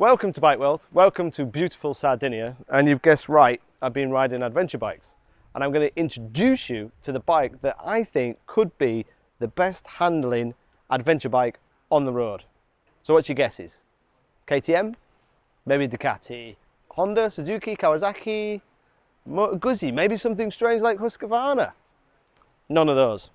Welcome to Bike World, welcome to beautiful Sardinia, and you've guessed right, I've been riding adventure bikes. And I'm going to introduce you to the bike that I think could be the best handling adventure bike on the road. So what's your guesses? KTM? Maybe Ducati? Honda? Suzuki? Kawasaki? Moto Guzzi? Maybe something strange like Husqvarna? None of those.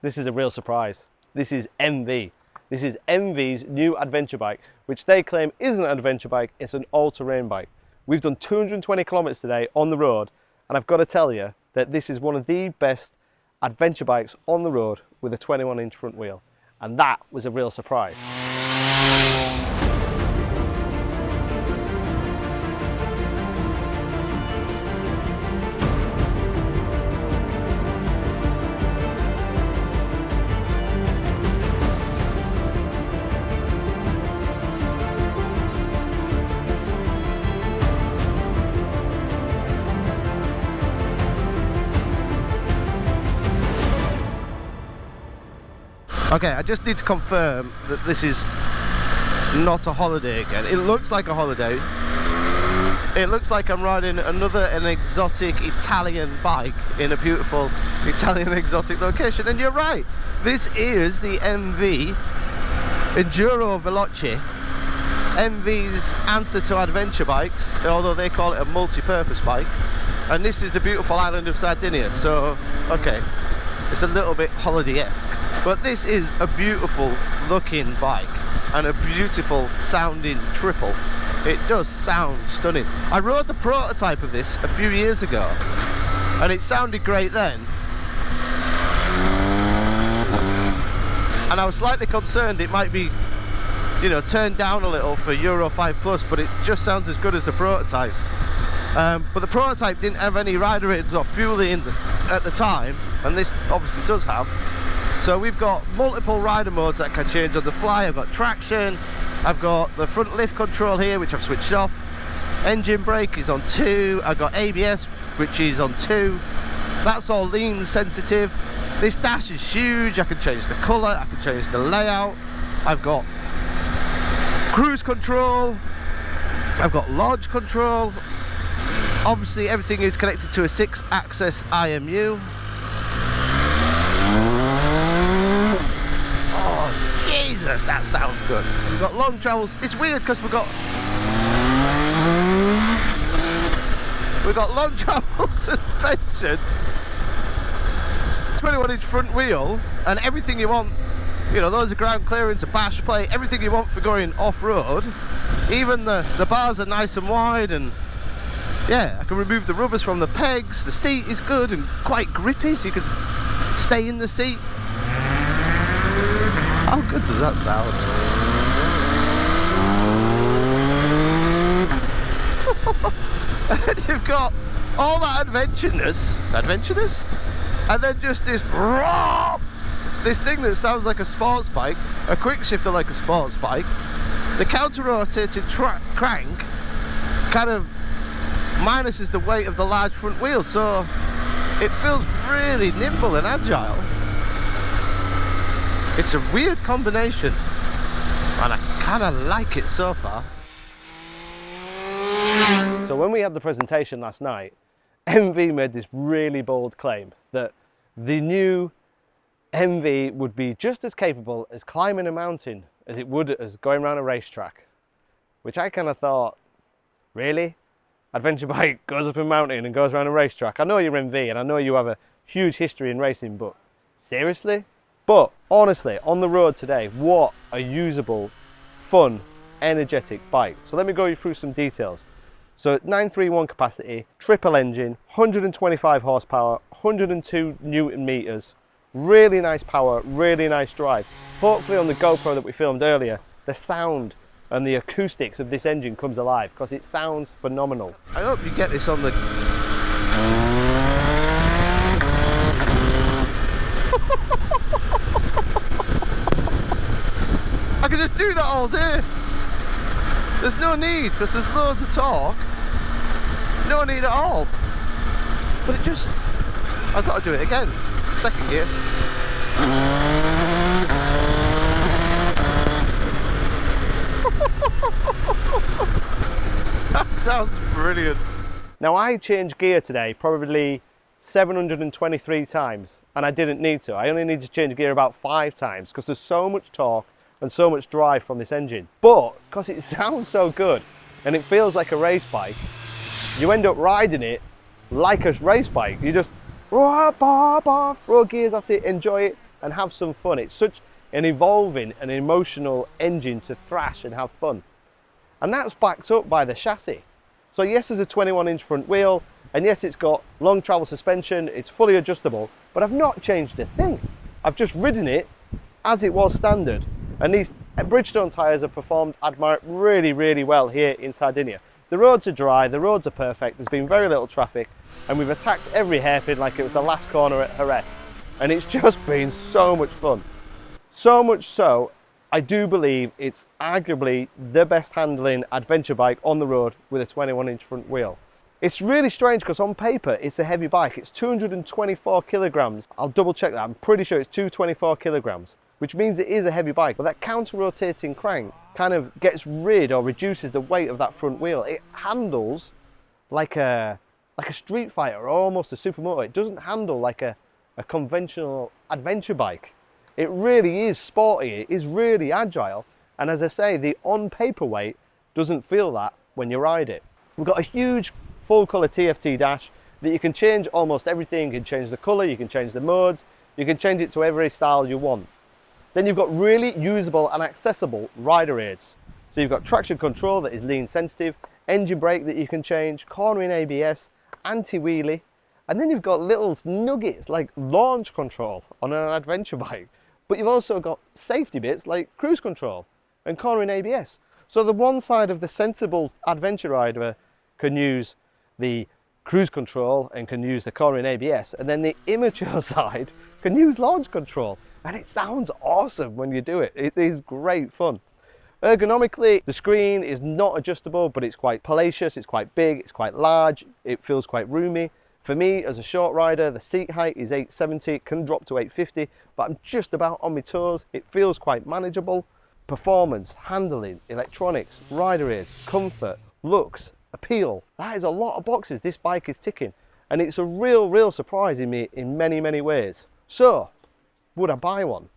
This is a real surprise. This is MV. This is MV's new adventure bike, which they claim isn't an adventure bike, it's an all-terrain bike. We've done 220 kilometers today on the road, and I've got to tell you that this is one of the best adventure bikes on the road with a 21-inch front wheel. And that was a real surprise. Okay, I just need to confirm that this is not a holiday again. It looks like a holiday. It looks like I'm riding an exotic Italian bike in a beautiful Italian exotic location. And you're right, this is the MV Enduro Veloce. MV's answer to adventure bikes, although they call it a multi-purpose bike. And this is the beautiful island of Sardinia, so okay. It's a little bit holiday-esque, but this is a beautiful looking bike and a beautiful sounding triple. It does sound stunning. I rode the prototype of this a few years ago and it sounded great then, and I was slightly concerned it might be, you know, turned down a little for Euro 5 Plus, but it just sounds as good as the prototype. But the prototype didn't have any rider aids or fueling at the time, and this obviously does have. So we've got multiple rider modes that I can change on the fly. I've got traction, I've got the front lift control here, which I've switched off. Engine brake is on 2, I've got ABS, which is on 2. That's all lean sensitive. This dash is huge, I can change the colour, I can change the layout. I've got cruise control, I've got launch control. Obviously everything is connected to a 6-axis IMU. Oh Jesus, that sounds good. We've got long travels. It's weird because we've got long travel suspension, 21-inch front wheel, and everything you want. You know, loads of ground clearance, a bash plate, everything you want for going off-road. Even the bars are nice and wide, and yeah, I can remove the rubbers from the pegs. The seat is good and quite grippy, so you can stay in the seat. How good does that sound? And then you've got all that adventureness, and then just this thing that sounds like a sports bike, a quick shifter like a sports bike. The counter-rotated crank kind of minuses the weight of the large front wheel, so it feels really nimble and agile. It's a weird combination, and I kind of like it so far. So when we had the presentation last night, MV made this really bold claim that the new MV would be just as capable as climbing a mountain as it would as going around a racetrack, which I kind of thought, really? Adventure bike goes up a mountain and goes around a racetrack? I know you're MV and I know you have a huge history in racing, but seriously? But honestly, on the road today, what a usable, fun, energetic bike. So let me go you through some details. So 931 capacity, triple engine, 125 horsepower, 102 Newton meters, really nice power, really nice drive. Hopefully on the GoPro that we filmed earlier, the sound and the acoustics of this engine comes alive, because it sounds phenomenal. I hope you get this on the... I can just do that all day. There's no need, because there's loads of torque. No need at all. But it just... I've got to do it again. Second gear. That sounds brilliant. Now I changed gear today probably 723 times, and I didn't need to. I only need to change gear about 5 times because there's so much torque and so much drive from this engine. But because it sounds so good and it feels like a race bike, you end up riding it like a race bike. You just throw gears at it, enjoy it and have some fun. It's such an evolving and emotional engine to thrash and have fun. And that's backed up by the chassis. So yes, there's a 21-inch front wheel, and yes, it's got long travel suspension, it's fully adjustable, but I've not changed a thing. I've just ridden it as it was standard. And these Bridgestone tyres have performed really, really well here in Sardinia. The roads are dry, the roads are perfect, there's been very little traffic, and we've attacked every hairpin like it was the last corner at Jerez. And it's just been so much fun. So much so, I do believe it's arguably the best handling adventure bike on the road with a 21-inch front wheel. It's really strange because on paper it's a heavy bike. It's 224 kilograms. I'll double check that. I'm pretty sure it's 224 kilograms, which means it is a heavy bike. But that counter-rotating crank kind of gets rid or reduces the weight of that front wheel. It handles like a street fighter or almost a supermoto. It doesn't handle like a conventional adventure bike. It really is sporty, it is really agile, and as I say, the on-paper weight doesn't feel that when you ride it. We've got a huge full-colour TFT dash that you can change almost everything. You can change the colour, you can change the modes, you can change it to every style you want. Then you've got really usable and accessible rider aids. So you've got traction control that is lean sensitive, engine brake that you can change, cornering ABS, anti-wheelie, and then you've got little nuggets like launch control on an adventure bike. But you've also got safety bits like cruise control and cornering ABS. So the one side of the sensible adventure rider can use the cruise control and can use the cornering ABS, and then the immature side can use launch control. And it sounds awesome when you do it. It is great fun. Ergonomically, the screen is not adjustable, but it's quite palatious, it's quite big, it's quite large, it feels quite roomy. For me, as a short rider, the seat height is 870, can drop to 850, but I'm just about on my toes. It feels quite manageable. Performance, handling, electronics, rider aids, comfort, looks, appeal. That is a lot of boxes this bike is ticking, and it's a real surprise in me in many, many ways. So, would I buy one?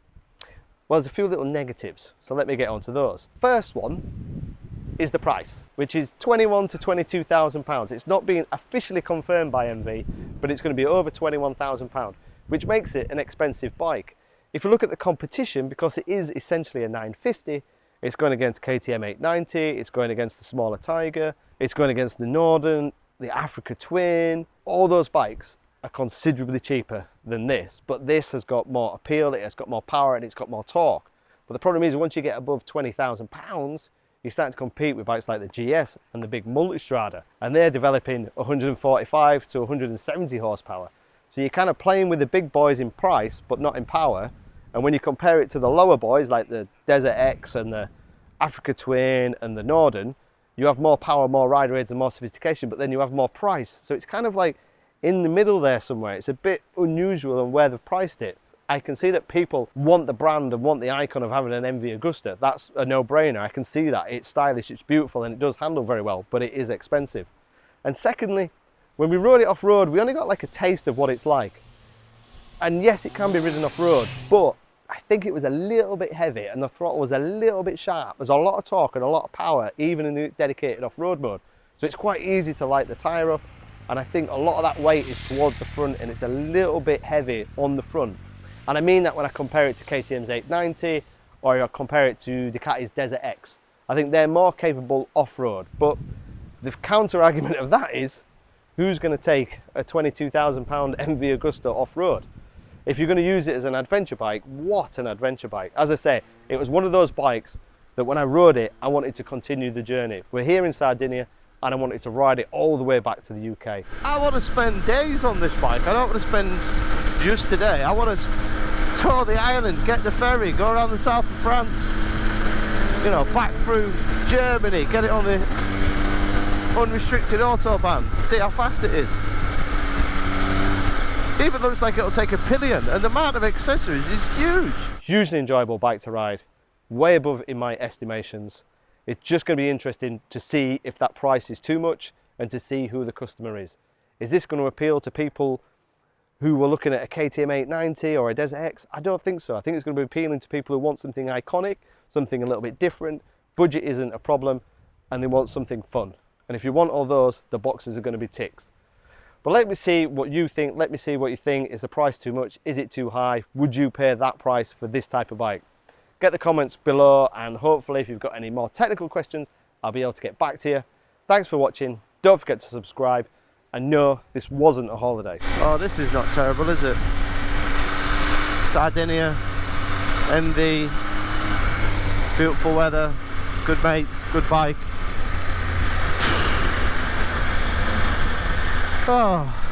Well, there's a few little negatives, so let me get on to those. First one is the price, which is £21,000 to £22,000. It's not being officially confirmed by MV, but it's going to be over £21,000, which makes it an expensive bike. If you look at the competition, because it is essentially a 950, it's going against KTM 890, it's going against the smaller Tiger, it's going against the Norden, the Africa Twin. All those bikes are considerably cheaper than this, but this has got more appeal, it has got more power, and it's got more torque. But the problem is, once you get above £20,000, you start to compete with bikes like the GS and the big Multistrada, and they're developing 145 to 170 horsepower. So you're kind of playing with the big boys in price, but not in power. And when you compare it to the lower boys like the Desert X and the Africa Twin and the Norden, you have more power, more rider aids and more sophistication, but then you have more price. So it's kind of like in the middle there somewhere. It's a bit unusual on where they've priced it. I can see that people want the brand and want the icon of having an MV Agusta. That's a no-brainer. I can see that. It's stylish, it's beautiful, and it does handle very well, but it is expensive. And secondly, when we rode it off-road, we only got like a taste of what it's like. And yes, it can be ridden off-road, but I think it was a little bit heavy and the throttle was a little bit sharp. There's a lot of torque and a lot of power, even in the dedicated off-road mode. So it's quite easy to light the tyre up, and I think a lot of that weight is towards the front, and it's a little bit heavy on the front. And I mean that when I compare it to KTM's 890 or I compare it to Ducati's Desert X. I think they're more capable off-road, but the counter argument of that is, who's going to take a £22,000 MV Agusta off-road? If you're going to use it as an adventure bike, what an adventure bike. As I say, it was one of those bikes that when I rode it, I wanted to continue the journey. We're here in Sardinia, and I wanted to ride it all the way back to the UK. I want to spend days on this bike. I don't want to spend just today. I want to tour the island, get the ferry, go around the south of France, you know, back through Germany, get it on the unrestricted autobahn, see how fast it is. Even looks like it'll take a pillion, and the amount of accessories is huge. Hugely enjoyable bike to ride, way above in my estimations. It's just going to be interesting to see if that price is too much and to see who the customer is. Is this going to appeal to people who were looking at a KTM 890 or a Desert X? I don't think so. I think it's going to be appealing to people who want something iconic, something a little bit different. Budget isn't a problem, and they want something fun. And if you want all those, the boxes are going to be ticks. But let me see what you think. Let me see what you think. Is the price too much? Is it too high? Would you pay that price for this type of bike? Get the comments below, and hopefully if you've got any more technical questions, I'll be able to get back to you. Thanks for watching. Don't forget to subscribe. And no, this wasn't a holiday. Oh, this is not terrible, is it? Sardinia, MV, beautiful weather, good mates, good bike. Oh.